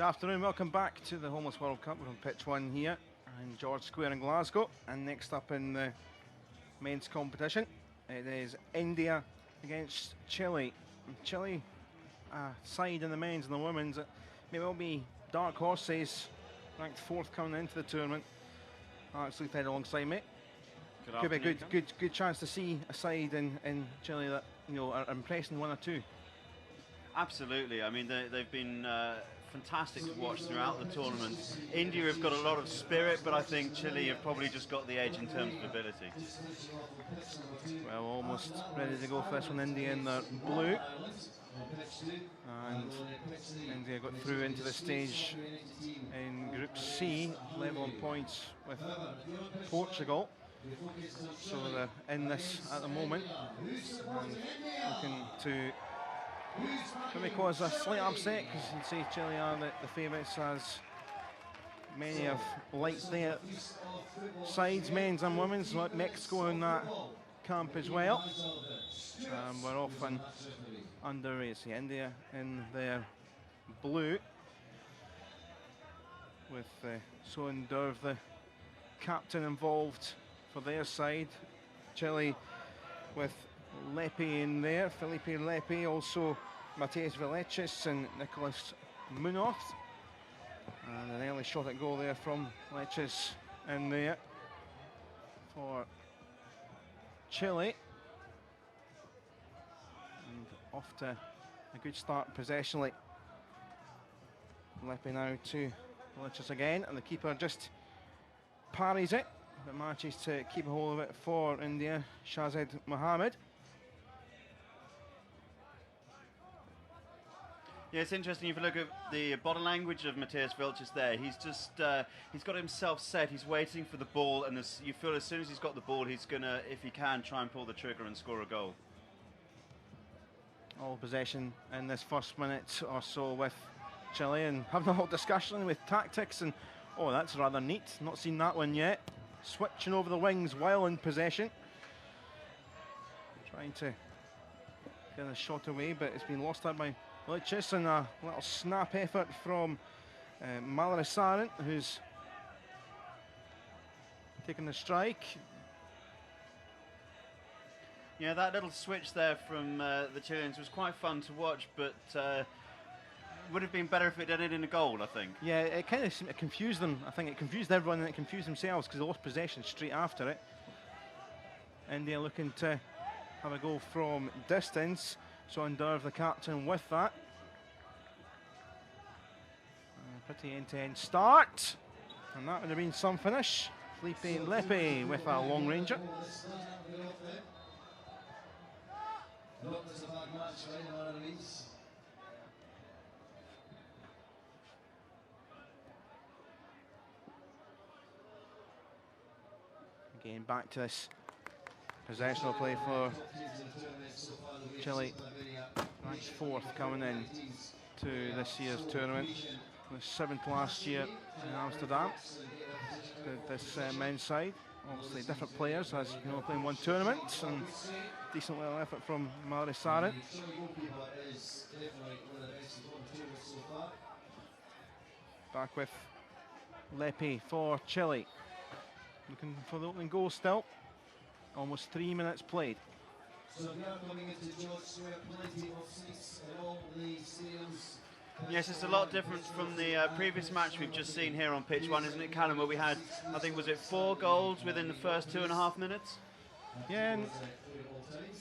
Good afternoon, welcome back to the Homeless World Cup. We're on pitch 1 here in George Square in Glasgow. And next up in the men's competition, it is India against Chile. And Chile, side in the men's and the women's, it may well be dark horses, ranked 4th coming into the tournament. Alex Leithhead alongside me. Could be a good chance to see a side in Chile that are impressing 1 or 2. Absolutely. I mean, they've been fantastic to watch throughout the tournament. India have got a lot of spirit, but I think Chile have probably just got the edge in terms of ability. Well, almost ready to go for this one. India in their blue. And India got through into the stage in Group C, level on points with Portugal. So they're in this at the moment and looking to maybe cause a slight upset, because you can say Chile are the favourites, as many have liked their sides, men's and women's, like Mexico in that camp as well. We're off and underway. See India in their blue with Sohan Durv, the captain, involved for their side. Chile with Lepe in there, Felipe Lepe, also Mateus Veleches and Nicolas Munoz. And an early shot at goal there from Leches in there for Chile. And off to a good start possessionally. Lepe now to Veleches again, and the keeper just parries it, but manages to keep a hold of it for India, Shazid Mohammed. Yeah, it's interesting if you look at the body language of Mateus Veleches there. He's just, he's got himself set, he's waiting for the ball, and you feel as soon as he's got the ball, he's going to, if he can, try and pull the trigger and score a goal. All possession in this first minute or so with Chile, and having a whole discussion with tactics, and oh, that's rather neat, not seen that one yet. Switching over the wings while in possession. Trying to get a shot away, but it's been lost out by Leches, and a little snap effort from Malarisaran, who's taking the strike. Yeah, that little switch there from the Chileans was quite fun to watch, but would have been better if it did it in a goal, I think. Yeah, it kind of confused them. I think it confused everyone and it confused themselves, because they lost possession straight after it. India looking to have a goal from distance. Sohan Durv, the captain, with that. Pretty end-to-end start. And that would have been some finish. Felipe Lepe with a long ranger. Again, back to this possessional play for Chile, ranked 4th coming in to this year's tournament. Was 7th last year in Amsterdam. This men's side, obviously different players, as you know, playing one tournament, and decent little effort from Malarisaran. Back with Lepe for Chile, looking for the opening goal still. Almost 3 minutes played. So now coming into George Square, plenty of seats in all the stadiums. Yes, it's a lot different from the previous match we've just seen here on pitch 1, isn't it, Callum, where we had, I think, was it 4 goals within the first 2.5 minutes? Yeah, and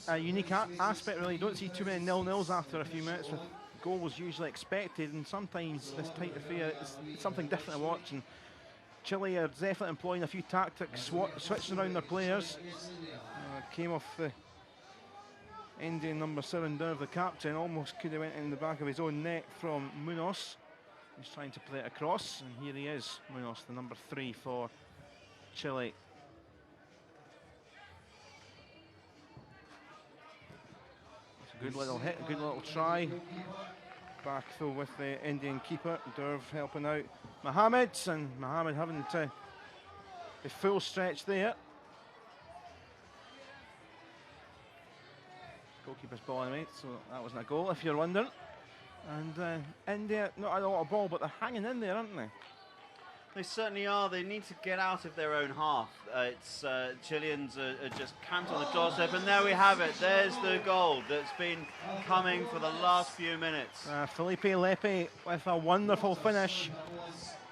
a unique aspect, really. You don't see too many nil-nils after a few minutes, with goals usually expected, and sometimes this type of affair is something different to watch. And Chile are definitely employing a few tactics, switching around their players. Came off the Indian number 7, Durv, the captain, almost could have went in the back of his own net from Munoz. He's trying to play it across, and here he is, Munoz, the number 3 for Chile. It's a good little hit, a good little try. Back though with the Indian keeper, Durv helping out Mohammed, and Mohammed having to be full stretch there. Goalkeeper's ball anyway, so that wasn't a goal if you're wondering. And India, not a lot of ball, but they're hanging in there, aren't they? They certainly are. They need to get out of their own half. It's Chileans are just camped on the doorstep, and there we have it. There's the goal that's been coming for the last few minutes. Felipe Lepe with a wonderful finish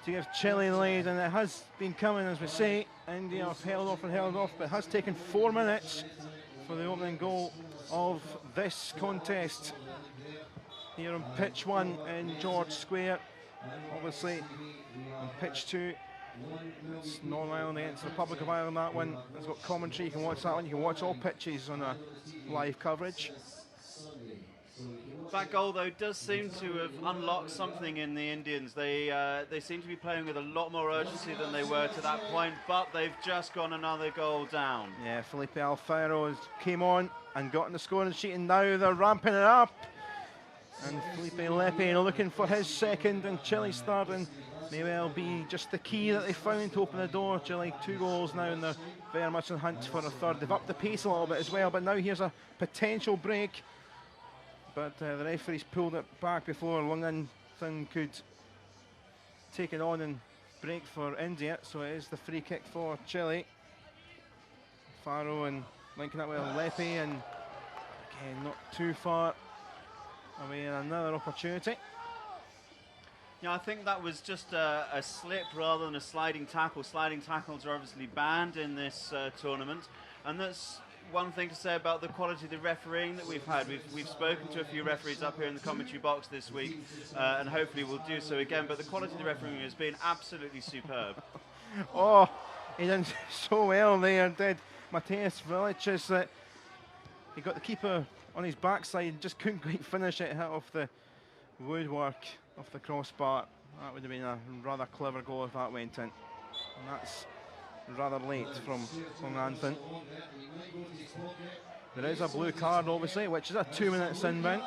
to give Chile the lead, and it has been coming, as we say. India have held off, but it has taken 4 minutes for the opening goal of this contest here on pitch 1 in George Square. Obviously, on pitch 2, it's Northern Ireland against the Republic of Ireland. That one has got commentary. You can watch that one. You can watch all pitches on a live coverage. That goal, though, does seem to have unlocked something in the Indians. They seem to be playing with a lot more urgency than they were to that point, but they've just gone another goal down. Yeah, Felipe Alfaro came on and got on the scoring sheet, and now they're ramping it up. And Felipe Lepe looking for his second, and Chile's third, and may well be just the key that they found to open the door. Chile 2 goals now, and they're very much in the hunt for a third. They've upped the pace a little bit as well, but now here's a potential break. But the referee's pulled it back before Lungington could take it on and break for India, so it is the free kick for Chile. Faro and linking up with Lepe, and again not too far away, and another opportunity. Yeah, I think that was just a slip rather than a sliding tackle. Sliding tackles are obviously banned in this tournament, and that's one thing to say about the quality of the refereeing that we've had. We've spoken to a few referees up here in the commentary box this week, and hopefully we'll do so again, but the quality of the refereeing has been absolutely superb. Oh, he did so well there, did Mateus Veliches, that he got the keeper on his backside, just couldn't quite finish it, hit off the woodwork off the crossbar. That would have been a rather clever goal if that went in. And that's rather late from Anthem. There is a blue card, obviously, which is a 2-minute sin bin.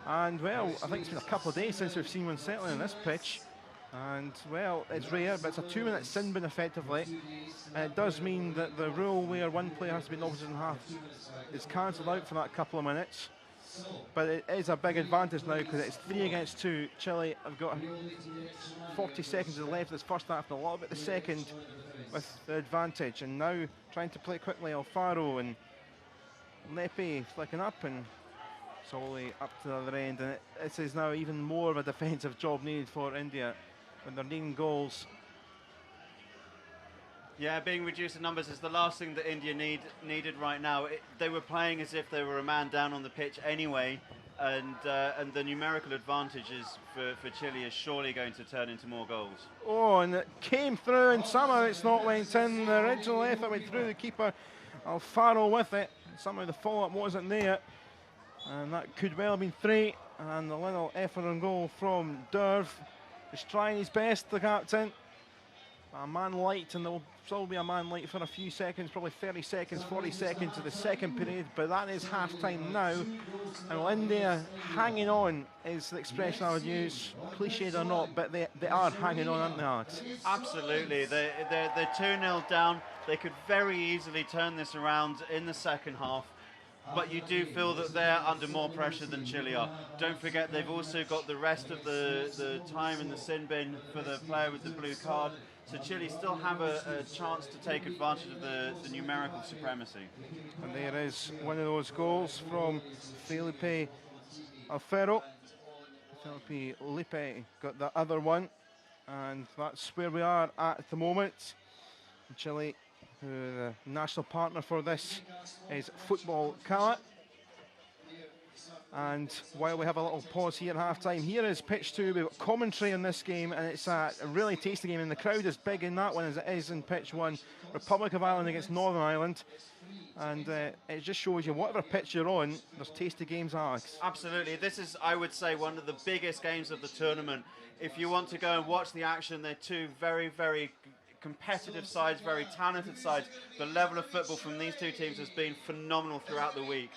And, well, I think it's been a couple of days since we've seen one settling on this pitch. And, well, it's rare, but it's a 2-minute sin bin, effectively. And it does mean that the rule where one player has to be in opposition half is cancelled out for that couple of minutes. But it is a big advantage now, because it's 3 against 2. Chile have got 40 seconds left of this first half, and a lot of it the second, with the advantage. And now trying to play quickly, Alfaro and Lepe flicking up, and it's all the way up to the other end. And this is now even more of a defensive job needed for India when they're needing goals. Yeah, being reduced in numbers is the last thing that India needed right now. They were playing as if they were a man down on the pitch anyway, and the numerical advantages for Chile is surely going to turn into more goals. Oh, and it came through, and somehow it's not went in. The original effort went through the keeper, Alfaro with it. Somehow the follow-up wasn't there, and that could well have been 3. And the little effort and goal from Derv. He's trying his best, the captain. A man light, and there will still be a man light for a few seconds, probably 30 seconds, 40 seconds of the second period, but that is half-time now. And India hanging on is the expression I would use, cliched or not, but they are hanging on, aren't they, Alex? Absolutely. They're 2-0 down. They could very easily turn this around in the second half, but you do feel that they're under more pressure than Chile are. Don't forget, they've also got the rest of the time in the sin bin for the player with the blue card. So Chile still have a chance to take advantage of the numerical supremacy. And there is one of those goals from Felipe Alfaro. Felipe Lepe got the other one, and that's where we are at the moment. Chile, who the national partner for this is Football Cala. And while we have a little pause here at half-time, here is pitch 2. We've got commentary on this game, and it's a really tasty game, and the crowd is big in that one as it is in pitch 1. Republic of Ireland against Northern Ireland. And it just shows you, whatever pitch you're on, there's tasty games, Alex. Absolutely. This is, I would say, one of the biggest games of the tournament. If you want to go and watch the action, they're two very, very competitive sides, very talented sides. The level of football from these two teams has been phenomenal throughout the week.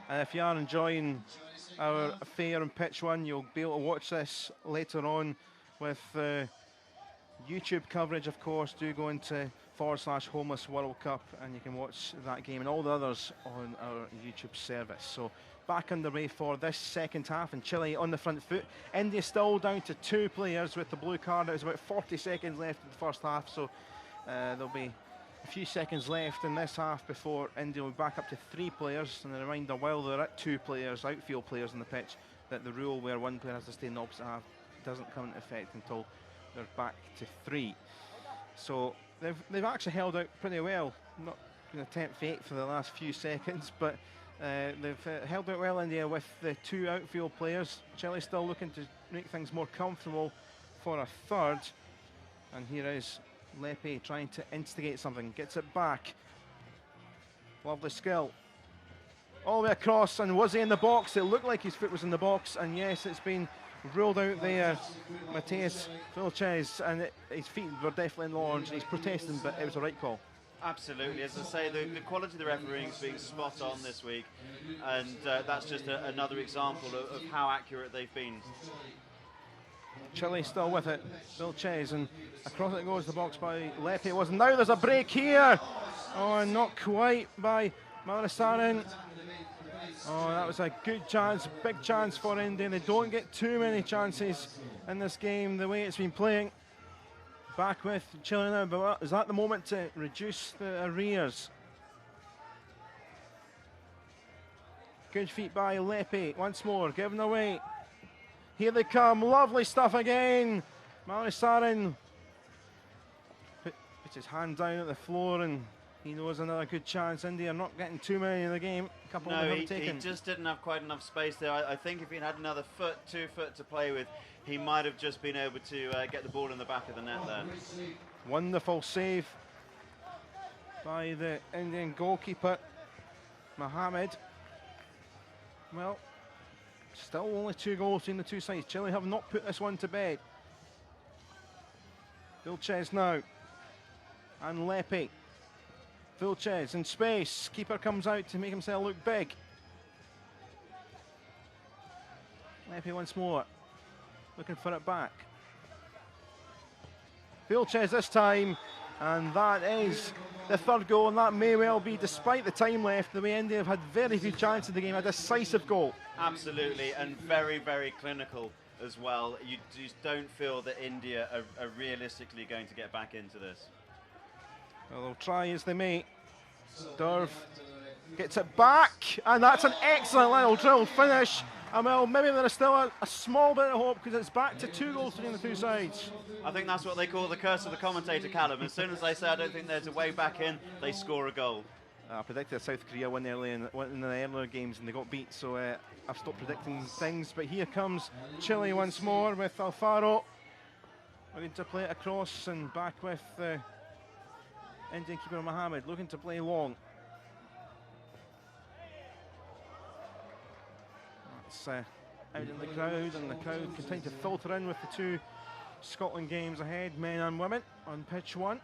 And if you are enjoying our affair on pitch 1, you'll be able to watch this later on with YouTube coverage, of course. Do go into chile.com/homeless World Cup, and you can watch that game and all the others on our YouTube service. So back underway for this second half, and Chile on the front foot. India still down to 2 players with the blue card. It was about 40 seconds left in the first half, so there'll be a few seconds left in this half before India will be back up to 3 players. And a reminder, while they're at 2 players, outfield players on the pitch, that the rule where 1 player has to stay in the opposite half doesn't come into effect until they're back to 3. So they've actually held out pretty well. Not going to tempt fate for the last few seconds, but they've held out well, India, with the 2 outfield players. Chile still looking to make things more comfortable for a third. And here is Lepe trying to instigate something. Gets it back. Lovely skill. All the way across, and was he in the box? It looked like his foot was in the box, and yes, it's been ruled out there. Mateus Vilches, and his feet were definitely in launch, and he's protesting, but it was a right call. Absolutely. As I say, the quality of the refereeing is being spot on this week, and that's just another example of how accurate they've been. Chile still with it. Vilches, and across it goes the box by Lepe. It was. Now there's a break here. Oh, not quite by Marisarin. Oh, that was a good chance, big chance for India. They don't get too many chances in this game the way it's been playing. Back with Chile now, but is that the moment to reduce the arrears? Good feet by Lepe, once more, given away. Here they come, lovely stuff again. Marisarin puts his hand down at the floor, and he knows another good chance. India not getting too many in the game. A couple of them haven't taken. He just didn't have quite enough space there. I think if he had another 2 foot to play with, he might have just been able to get the ball in the back of the net there. Wonderful save by the Indian goalkeeper, Mohammed. Well, still only 2 goals between the 2 sides. Chile have not put this one to bed. Vilches now, and Lepe. Vilches in space. Keeper comes out to make himself look big. Lepe once more, looking for it back. Vilches this time, and that is the 3rd goal, and that may well be, despite the time left, the way India have had very few chances in the game, a decisive goal. Absolutely, and very, very clinical as well. You just don't feel that India are realistically going to get back into this. Well, they'll try as they may. Derv gets it back, and that's an excellent little drilled finish. And well, maybe there is still a small bit of hope, because it's back to 2 goals between the 2 sides. I think that's what they call the curse of the commentator, Callum. As soon as they say, I don't think there's a way back in, they score a goal. I predicted South Korea win early in the earlier games, and they got beat, so I've stopped predicting things. But here comes Chile once more with Alfaro. Looking to play it across, and back with Indian keeper Mohammed, looking to play long. That's out in the crowd, and the crowd continue to filter in with the 2 Scotland games ahead, men and women, on pitch 1.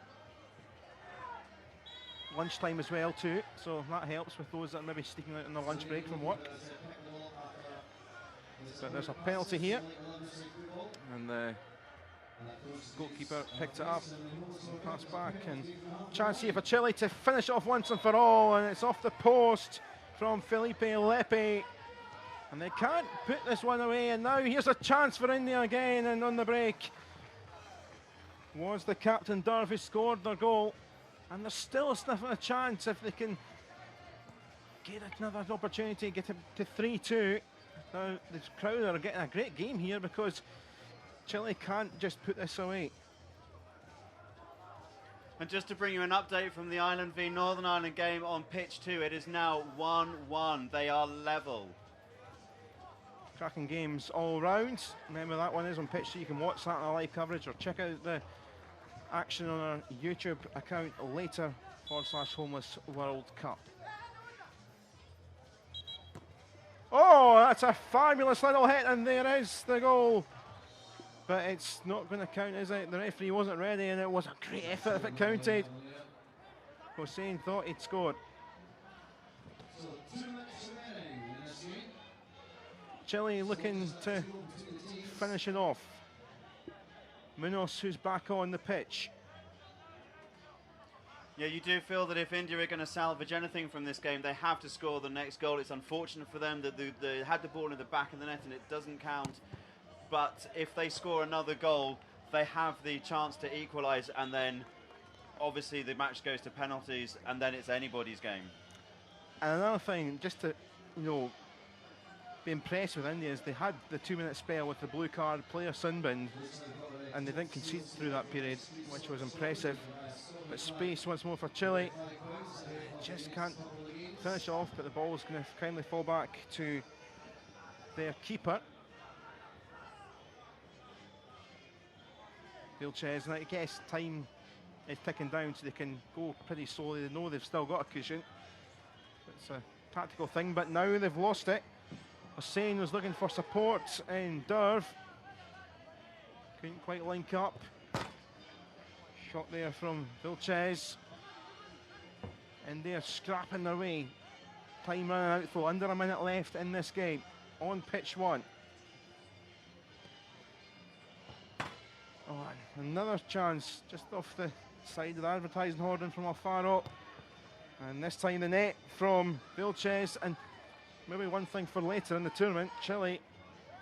Lunchtime as well too, so that helps with those that are maybe sneaking out on the lunch break from work. But there's a penalty here, and the goalkeeper picked it up, pass back, and chance here for Chile to finish off once and for all, and it's off the post from Felipe Lepe, and they can't put this one away. And now here's a chance for India again, and on the break was the captain Derv who scored their goal, and they're still sniffing a chance if they can get another opportunity, get it to 3-2. Now the crowd are getting a great game here, because Chile can't just put this away. And just to bring you an update from the Ireland v Northern Ireland game on pitch 2, it is now 1-1. They are level. Cracking games all round. Remember, that one is on pitch 2. You can watch that in our live coverage, or check out the action on our YouTube account later, /homeless World Cup. Oh, that's a fabulous little hit, and there is the goal. But it's not going to count, is it? The referee wasn't ready, and it was a great effort if it counted. Hossein thought he'd scored. Chile looking to finish it off. Munoz, who's back on the pitch. Yeah, you do feel that if India are going to salvage anything from this game, they have to score the next goal. It's unfortunate for them that they had the ball in the back of the net and it doesn't count. But if they score another goal, they have the chance to equalise, and then obviously the match goes to penalties, and then it's anybody's game. And another thing, just to be impressed with India, is they had the 2-minute spell with the blue card player Sunbind, and they didn't concede through that period, which was impressive. But space once more for Chile. Just can't finish off, but the ball's going to kindly fall back to their keeper. Vilches, and I guess time is ticking down so they can go pretty slowly. They know they've still got a cushion. It's a tactical thing, but now they've lost it. Hussain was looking for support in Derv. Couldn't quite link up. Shot there from Vilches. And they're scrapping their way. Time running out for under a minute left in this game. On pitch 1. Oh, another chance just off the side of the advertising hoarding from Alfaro. And this time the net from Vilches. And maybe one thing for later in the tournament, Chile,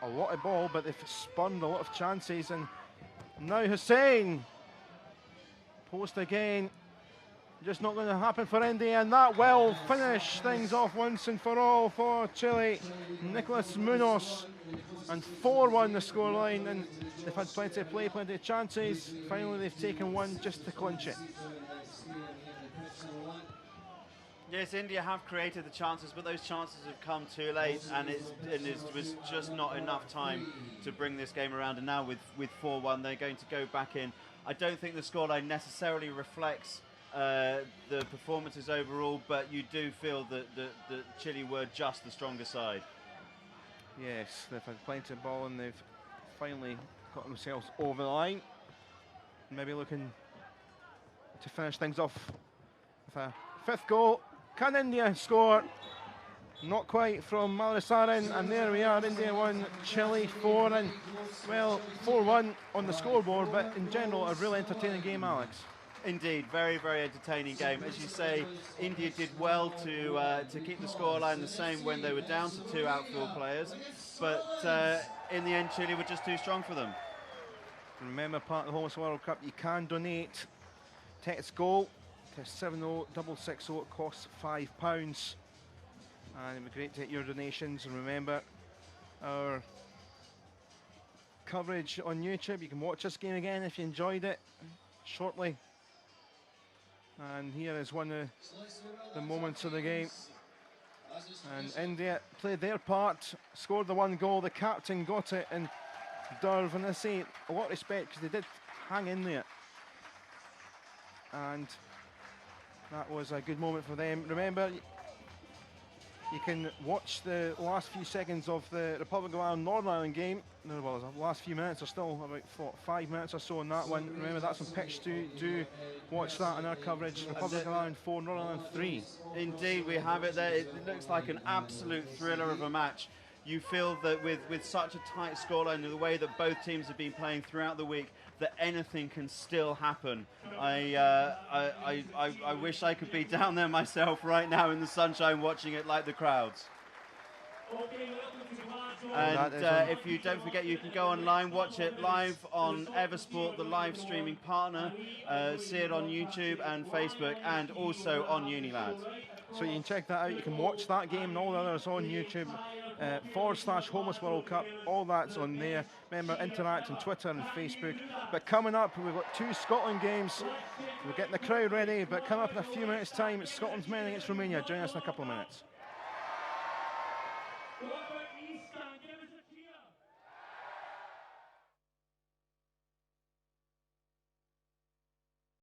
a lot of ball, but they've spurned a lot of chances. And now Hussain. Post again. Just not going to happen for India, and that will finish things off once and for all for Chile. Nicolas Munoz, and 4-1 the scoreline, and they've had plenty of play, plenty of chances. Finally they've taken one just to clinch it. Yes, India have created the chances, but those chances have come too late, and it was just not enough time to bring this game around. And now with 4-1, they're going to go back in. I don't think the scoreline necessarily reflects the performances overall, but you do feel that Chile were just the stronger side. Yes, they've had plenty of ball and they've finally got themselves over the line. Maybe looking to finish things off with a 5th goal. Can India score? Not quite from Malasaran, and there we are, India 1, Chile 4, and well, 4-1 on the scoreboard, but in general a really entertaining game, Alex. Indeed, very, very entertaining game. As you say, India did well to keep the scoreline the same when they were down to 2 outfield players, but in the end Chile were just too strong for them. Remember, part of the Homeless World Cup, you can donate text goal to 70660. It costs £5. And it'd be great to get your donations. And remember, our coverage on YouTube. You can watch this game again if you enjoyed it shortly. And here is one of the moments of the game. And India played their part, scored the 1 goal. The captain got it, and Derv, and I say a lot of respect because they did hang in there. And that was a good moment for them. Remember, you can watch the last few seconds of the Republic of Ireland Northern Ireland game. Well, the last few minutes are still about 5 minutes or so on that one. Remember, that's on pitch 2. Do watch that in our coverage. Republic of Ireland 4, Northern Ireland 3. Indeed, we have it there. It looks like an absolute thriller of a match. You feel that with such a tight scoreline, the way that both teams have been playing throughout the week, that anything can still happen. I wish I could be down there myself right now in the sunshine watching it like the crowds. And if you don't forget, you can go online, watch it live on Eversport, the live streaming partner. See it on YouTube and Facebook, and also on Unilad. So you can check that out. You can watch that game and all the others on YouTube. /Homeless World Cup, all that's on there. Remember, interact on Twitter and Facebook. But coming up, we've got 2 Scotland games. We're getting the crowd ready, but coming up in a few minutes' time, it's Scotland's men against Romania. Join us in a couple of minutes.